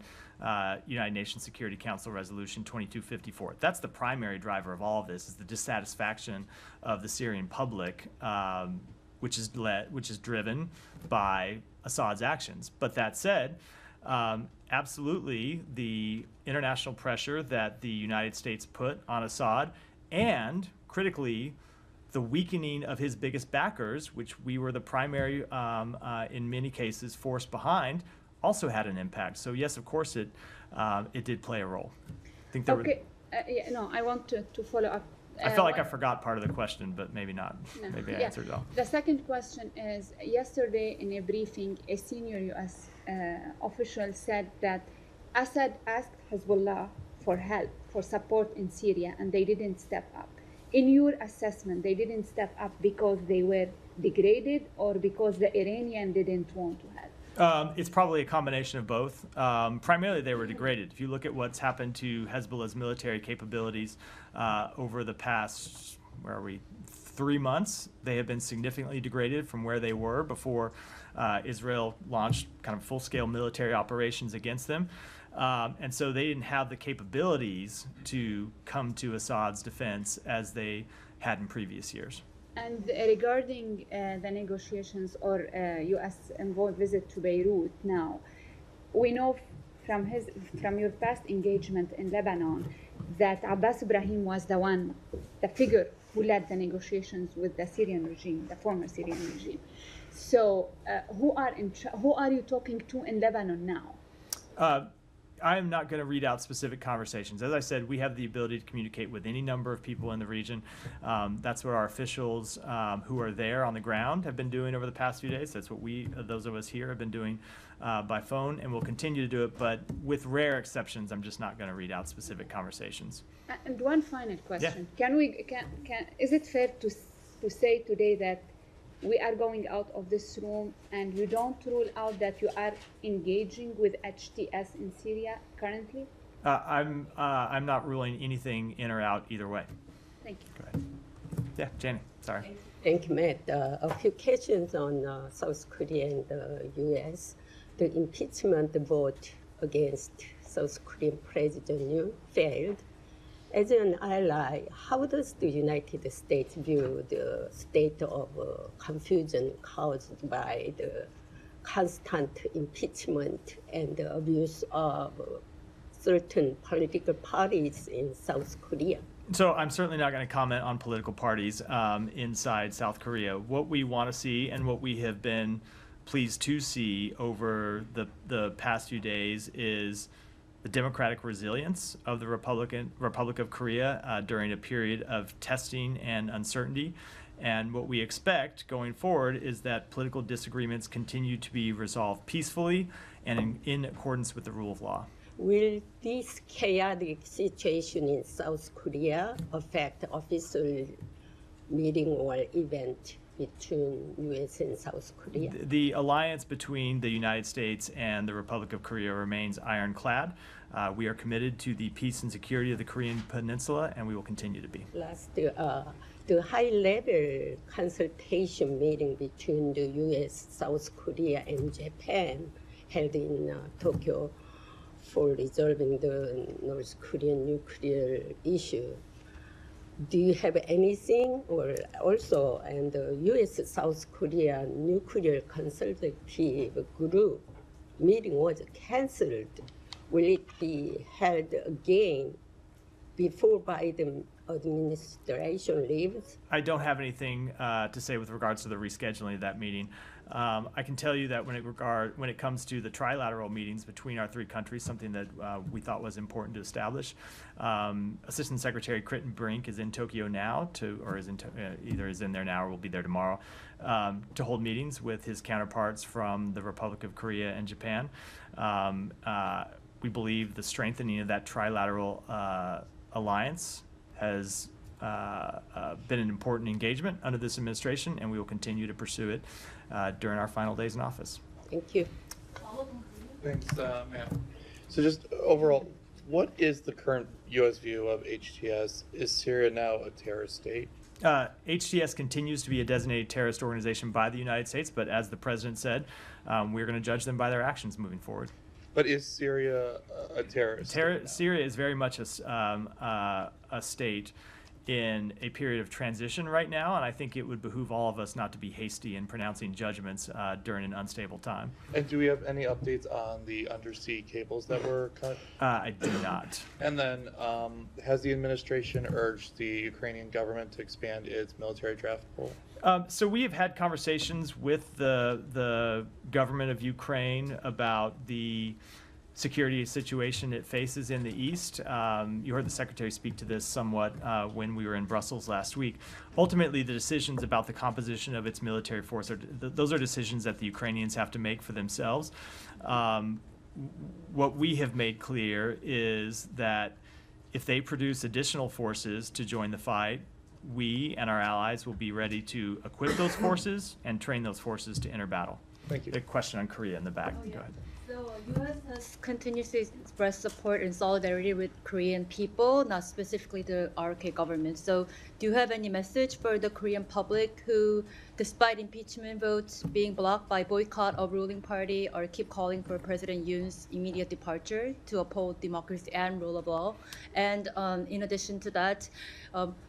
United Nations Security Council Resolution 2254. That's the primary driver of all of this, is the dissatisfaction of the Syrian public, which is driven by Assad's actions. But that said, absolutely, the international pressure that the United States put on Assad, and critically, the weakening of his biggest backers, which we were the primary, in many cases, force behind, also had an impact. So yes, of course, it did play a role. I think there I want to follow up. I felt like I forgot part of the question, but maybe not. No. Maybe I answered it all. The second question is, yesterday in a briefing, a senior U.S. Official said that Assad asked Hezbollah for help, for support in Syria, and they didn't step up. In your assessment, they didn't step up because they were degraded or because the Iranian didn't want to help? It's probably a combination of both. Primarily, they were degraded. If you look at what's happened to Hezbollah's military capabilities over the past, 3 months, they have been significantly degraded from where they were before Israel launched kind of full-scale military operations against them. And so they didn't have the capabilities to come to Assad's defense as they had in previous years. And regarding the negotiations or U.S. envoy visit to Beirut now, we know from your past engagement in Lebanon that Abbas Ibrahim was the figure who led the negotiations with the Syrian regime, the former Syrian regime. So who are you talking to in Lebanon now? I'm not going to read out specific conversations. As I said, we have the ability to communicate with any number of people in the region. That's what our officials who are there on the ground have been doing over the past few days. That's what those of us here, have been doing by phone, and we'll continue to do it. But with rare exceptions, I'm just not going to read out specific conversations. And one final question: is it fair to say today that we are going out of this room and you don't rule out that you are engaging with HTS in Syria currently? I'm not ruling anything in or out either way. Thank you. Go ahead. Yeah, Janie, sorry. Thank you, Matt. A few questions on South Korea and the U.S. The impeachment vote against South Korean President Yoon failed. As an ally, how does the United States view the state of confusion caused by the constant impeachment and the abuse of certain political parties in South Korea? So I'm certainly not going to comment on political parties inside South Korea. What we want to see and what we have been pleased to see over the past few days is the democratic resilience of the Republic of Korea during a period of testing and uncertainty. And what we expect going forward is that political disagreements continue to be resolved peacefully and in accordance with the rule of law. Will this chaotic situation in South Korea affect official meeting or event between U.S. and South Korea? The alliance between the United States and the Republic of Korea remains ironclad. We are committed to the peace and security of the Korean Peninsula, and we will continue to be. Last, the high-level consultation meeting between the U.S., South Korea, and Japan held in Tokyo for resolving the North Korean nuclear issue. Do you have anything, or also, and the U.S. South Korea nuclear consultative group meeting was canceled? Will it be held again before Biden administration leaves? I don't have anything to say with regards to the rescheduling of that meeting. I can tell you that when it comes to the trilateral meetings between our three countries, something that we thought was important to establish, Assistant Secretary Critton Brink is in Tokyo now, either is in there now or will be there tomorrow, to hold meetings with his counterparts from the Republic of Korea and Japan. We believe the strengthening of that trilateral alliance has been an important engagement under this administration, and we will continue to pursue it during our final days in office. Thank you. Thanks, Matt. So just overall, what is the current U.S. view of HTS? Is Syria now a terrorist state? HTS continues to be a designated terrorist organization by the United States, but as the president said, we're going to judge them by their actions moving forward. But is Syria a terrorist state? Syria is very much a state in a period of transition right now, and I think it would behoove all of us not to be hasty in pronouncing judgments during an unstable time. And do we have any updates on the undersea cables that were cut? I do not. And then has the administration urged the Ukrainian government to expand its military draft pool? So we have had conversations with the government of Ukraine about the security situation it faces in the east. You heard the secretary speak to this somewhat when we were in Brussels last week. Ultimately, the decisions about the composition of its military force, those are decisions that the Ukrainians have to make for themselves. What we have made clear is that if they produce additional forces to join the fight, we and our allies will be ready to equip those forces and train those forces to enter battle. Thank you. A question on Korea in the back. Oh, yeah. Go ahead. So U.S. has continuously expressed support and solidarity with Korean people, not specifically the RK government. So do you have any message for the Korean public who, despite impeachment votes being blocked by boycott of ruling party, are keep calling for President Yoon's immediate departure to uphold democracy and rule of law? And in addition to that,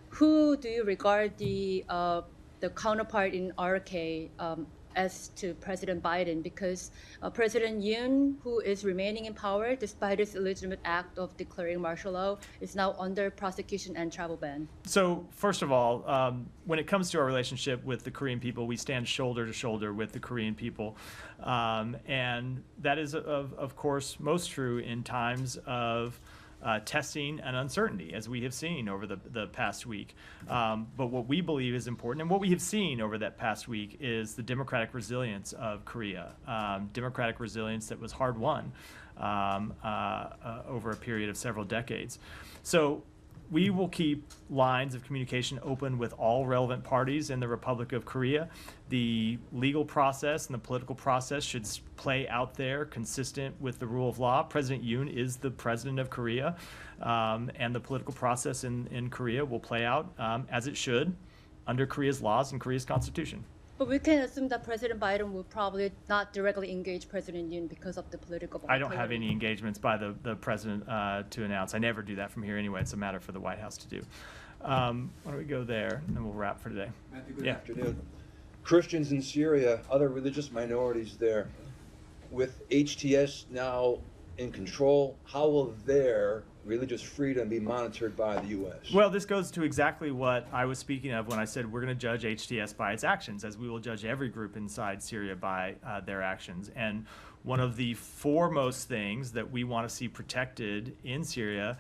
who do you regard the counterpart in RK as to President Biden, because President Yoon, who is remaining in power despite his illegitimate act of declaring martial law, is now under prosecution and travel ban. So first of all, when it comes to our relationship with the Korean people, we stand shoulder to shoulder with the Korean people. And that is, of course, most true in times of testing and uncertainty, as we have seen over the past week. But what we believe is important, and what we have seen over that past week, is the democratic resilience of Korea, democratic resilience that was hard won over a period of several decades. So we will keep lines of communication open with all relevant parties in the Republic of Korea. The legal process and the political process should play out there consistent with the rule of law. President Yoon is the president of Korea, and the political process in Korea will play out as it should under Korea's laws and Korea's constitution. But we can assume that President Biden will probably not directly engage President Yoon because of the political I don't have any engagements by the president to announce. I never do that from here anyway. It's a matter for the White House to do. Why don't we go there, and then we'll wrap for today. Matthew, good afternoon. Christians in Syria, other religious minorities there, with HTS now in control, how will their religious freedom be monitored by the U.S.? Well, this goes to exactly what I was speaking of when I said we're going to judge HTS by its actions, as we will judge every group inside Syria by their actions. And one of the foremost things that we want to see protected in Syria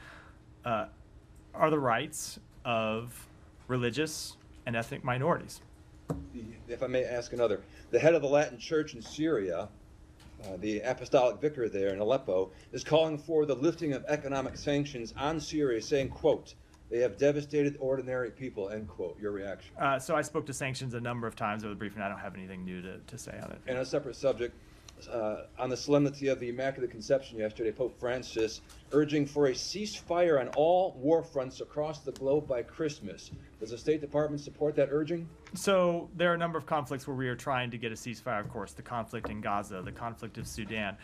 are the rights of religious and ethnic minorities. If I may ask another, the head of the Latin Church in Syria, the apostolic vicar there in Aleppo, is calling for the lifting of economic sanctions on Syria, saying, quote, they have devastated ordinary people, end quote. Your reaction? So I spoke to sanctions a number of times over the briefing. I don't have anything new to say on it. And on a separate subject, on the solemnity of the Immaculate Conception yesterday, Pope Francis urging for a ceasefire on all war fronts across the globe by Christmas. Does the State Department support that urging? So there are a number of conflicts where we are trying to get a ceasefire, of course, the conflict in Gaza, the conflict of Sudan.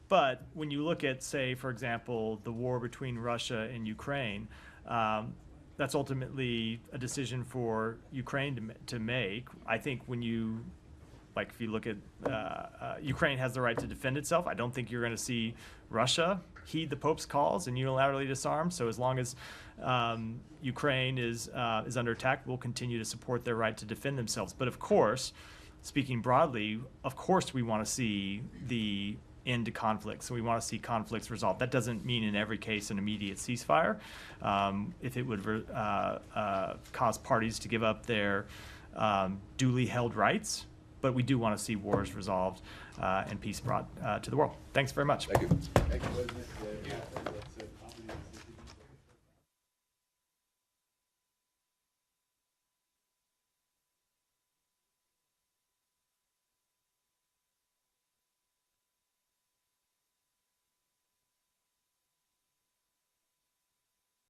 But when you look at, say, for example, the war between Russia and Ukraine, that's ultimately a decision for Ukraine to make. I think when you, like if you look at, Ukraine has the right to defend itself. I don't think you're going to see Russia heed the Pope's calls and unilaterally disarm. So as long as Ukraine is under attack, we'll continue to support their right to defend themselves. But of course, speaking broadly, of course we want to see the end to conflict. So we want to see conflicts resolved. That doesn't mean in every case an immediate ceasefire. If it would cause parties to give up their duly held rights, but we do want to see wars resolved and peace brought to the world. Thanks very much. Thank you. Thank you.